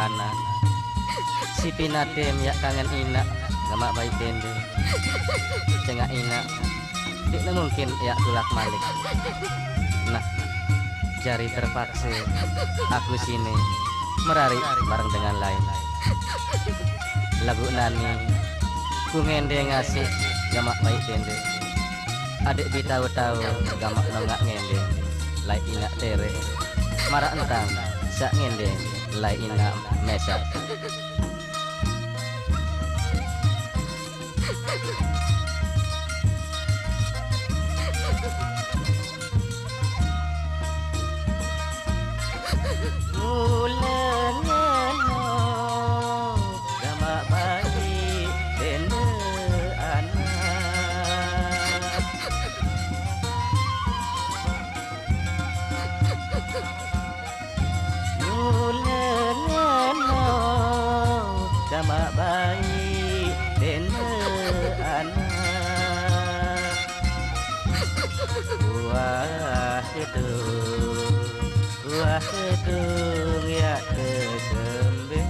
anak si pinatem ya kangen ina gamak baik tende cengak ina tidak mungkin ya tulak malik. Nah jari terpaksa aku sini merari bareng dengan lain lagu nani ku ngende ngasih gamak baik tende adik bi tahu-tahu gamak nongak ngende lai ina tere marak entang sak ngende lai ina mesak. Gamak bayi dene anak wah gedung ya kesembe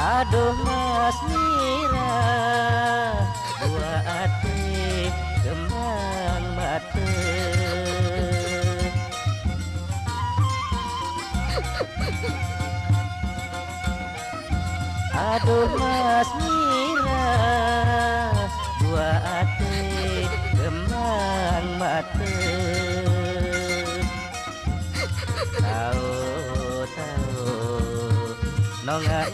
aduh mas Mira buah hati kembang mata aduh mas Mira buah hati kembang mata tahu nongak